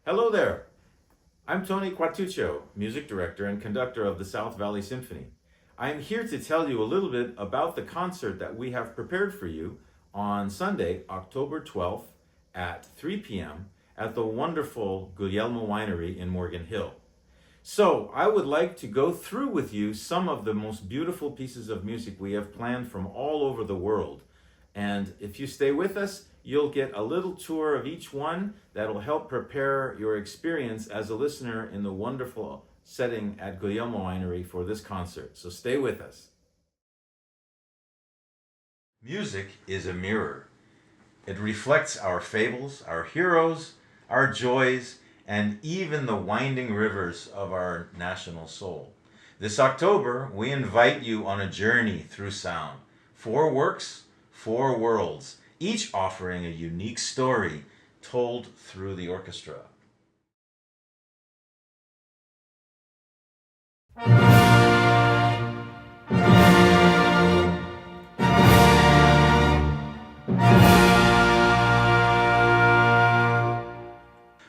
Hello there. I'm Tony Quartuccio, music director and conductor of the South Valley Symphony. I am here to tell you a little bit about the concert that we have prepared for you on Sunday, October 12th at 3 p.m. at the wonderful Guglielmo Winery in Morgan Hill. So, I would like to go through with you some of the most beautiful pieces of music we have planned from all over the world. And if you stay with us, you'll get a little tour of each one that'll help prepare your experience as a listener in the wonderful setting at Guglielmo Winery for this concert. So stay with us. Music is a mirror. It reflects our fables, our heroes, our joys, and even the winding rivers of our national soul. This October, we invite you on a journey through sound. 4 works, 4 worlds, each offering a unique story told through the orchestra.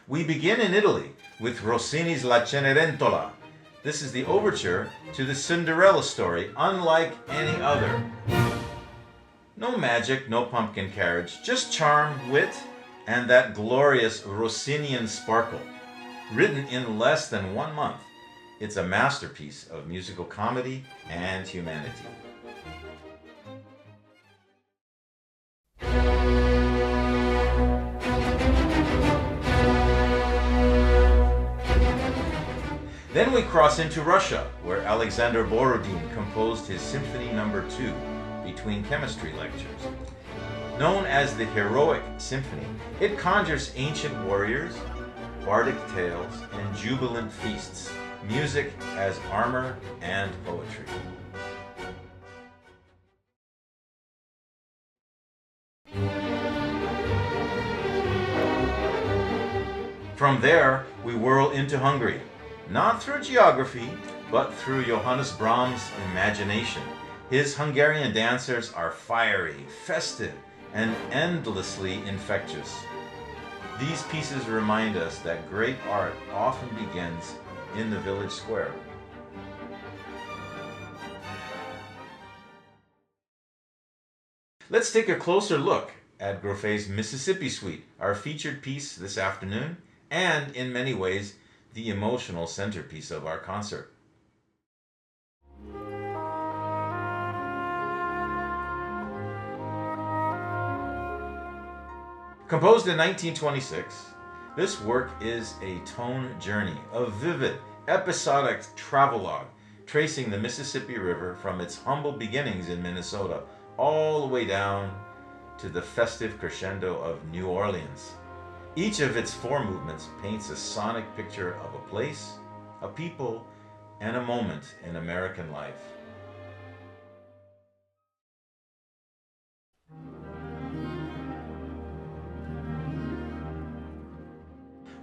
We begin in Italy with Rossini's La Cenerentola. This is the overture to the Cinderella story, unlike any other. No magic, no pumpkin carriage, just charm, wit, and that glorious Rossinian sparkle. Written in less than 1 month, it's a masterpiece of musical comedy and humanity. Then we cross into Russia, where Alexander Borodin composed his Symphony No. 2 between chemistry lectures. Known as the Heroic Symphony, it conjures ancient warriors, bardic tales, and jubilant feasts, music as armor and poetry. From there, we whirl into Hungary, not through geography, but through Johannes Brahm's imagination. His Hungarian dancers are fiery, festive, and endlessly infectious. These pieces remind us that great art often begins in the village square. Let's take a closer look at Grofé's Mississippi Suite, our featured piece this afternoon, and in many ways, the emotional centerpiece of our concert. Composed in 1926, this work is a tone journey, a vivid, episodic travelogue tracing the Mississippi River from its humble beginnings in Minnesota all the way down to the festive crescendo of New Orleans. Each of its 4 movements paints a sonic picture of a place, a people, and a moment in American life.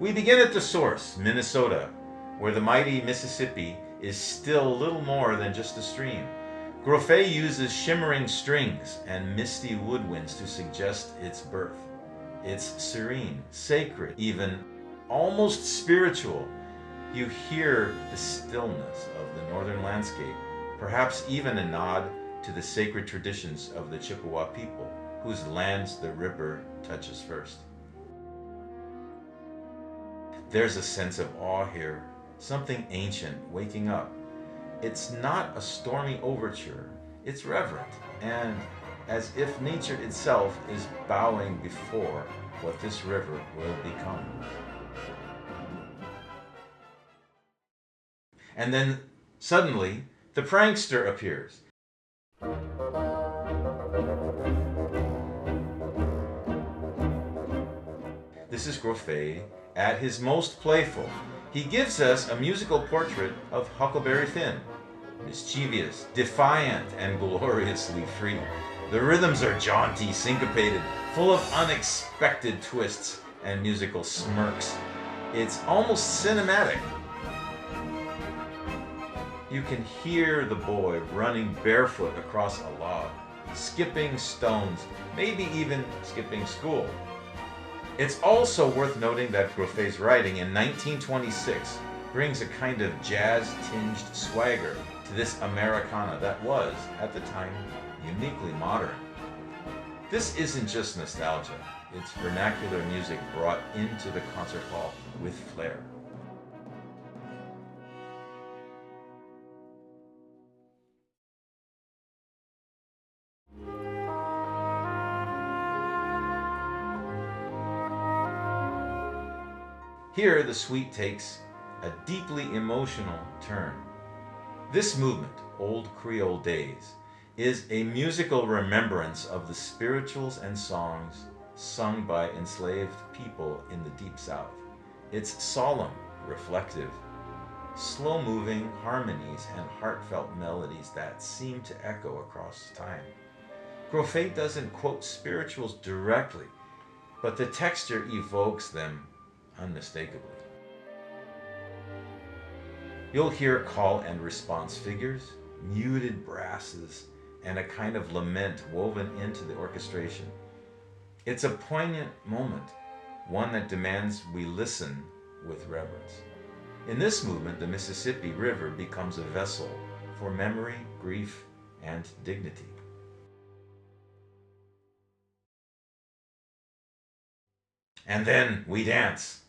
We begin at the source, Minnesota, where the mighty Mississippi is still little more than just a stream. Grofé uses shimmering strings and misty woodwinds to suggest its birth. It's serene, sacred, even almost spiritual. You hear the stillness of the northern landscape, perhaps even a nod to the sacred traditions of the Chippewa people, whose lands the river touches first. There's a sense of awe here, something ancient waking up. It's not a stormy overture, it's reverent, and as if nature itself is bowing before what this river will become. And then, suddenly, the prankster appears. This is Grofé at his most playful. He gives us a musical portrait of Huckleberry Finn, mischievous, defiant, and gloriously free. The rhythms are jaunty, syncopated, full of unexpected twists and musical smirks. It's almost cinematic. You can hear the boy running barefoot across a log, skipping stones, maybe even skipping school. It's also worth noting that Grofé's writing in 1926 brings a kind of jazz-tinged swagger to this Americana that was, at the time, uniquely modern. This isn't just nostalgia, it's vernacular music brought into the concert hall with flair. Here, the suite takes a deeply emotional turn. This movement, Old Creole Days, is a musical remembrance of the spirituals and songs sung by enslaved people in the Deep South. It's solemn, reflective, slow-moving harmonies and heartfelt melodies that seem to echo across time. Grofé doesn't quote spirituals directly, but the texture evokes them unmistakably. You'll hear call and response figures, muted brasses, and a kind of lament woven into the orchestration. It's a poignant moment, one that demands we listen with reverence. In this movement, the Mississippi River becomes a vessel for memory, grief, and dignity. And then we dance.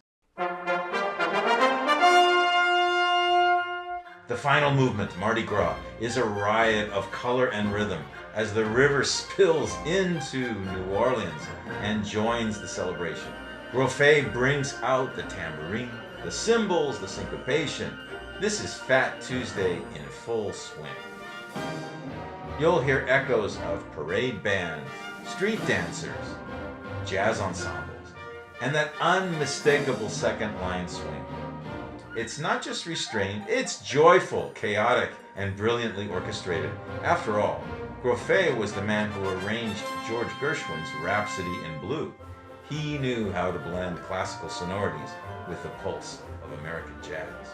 The final movement, Mardi Gras, is a riot of color and rhythm as the river spills into New Orleans and joins the celebration. Grofé brings out the tambourine, the cymbals, the syncopation. This is Fat Tuesday in full swing. You'll hear echoes of parade bands, street dancers, jazz ensembles, and that unmistakable second line swing. It's not just restrained, it's joyful, chaotic, and brilliantly orchestrated. After all, Grofé was the man who arranged George Gershwin's Rhapsody in Blue. He knew how to blend classical sonorities with the pulse of American jazz.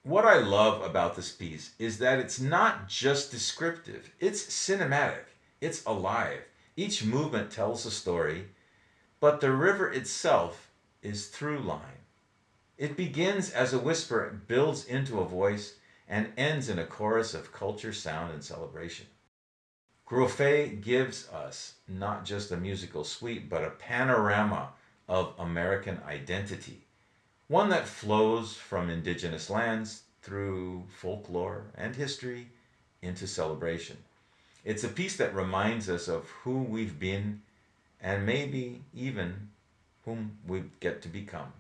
What I love about this piece is that it's not just descriptive, it's cinematic, it's alive. Each movement tells a story, but the river itself is through line. It begins as a whisper, builds into a voice, and ends in a chorus of culture, sound, and celebration. Grofé gives us not just a musical suite, but a panorama of American identity, one that flows from indigenous lands through folklore and history into celebration. It's a piece that reminds us of who we've been and maybe even whom we get to become.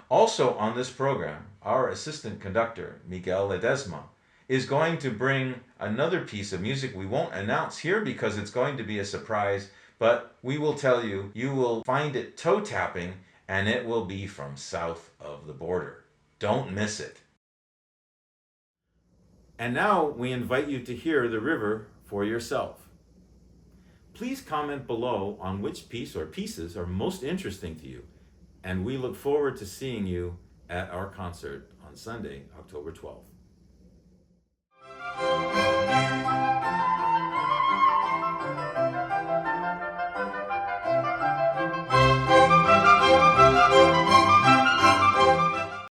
Also on this program, our assistant conductor, Miguel Ledesma, is going to bring another piece of music we won't announce here because it's going to be a surprise, but we will tell you, you will find it toe-tapping, and it will be from south of the border. Don't miss it. And now we invite you to hear the river for yourself. Please comment below on which piece or pieces are most interesting to you, and we look forward to seeing you at our concert on Sunday, October 12th.